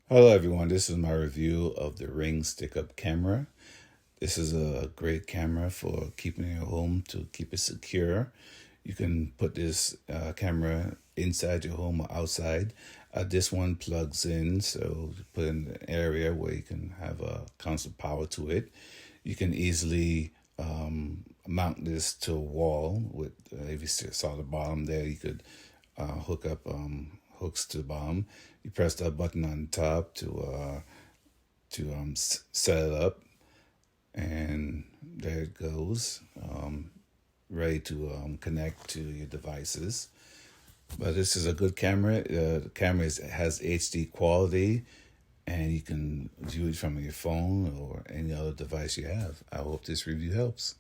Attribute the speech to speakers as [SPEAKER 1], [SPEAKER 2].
[SPEAKER 1] Hello everyone, this is my review of the Ring stick-up camera. This is a great camera for keeping your home to keep it secure. You can put this camera inside your home or outside. This one plugs in, so you put in an area where you can have a constant power to it. You can easily mount this to a wall with, if you saw the bottom there, you could hook up hooks to the bottom. You press that button on top to set it up, and there it goes, ready to connect to your devices. But this is a good camera. The camera has HD quality, and you can view it from your phone or any other device you have. I hope this review helps.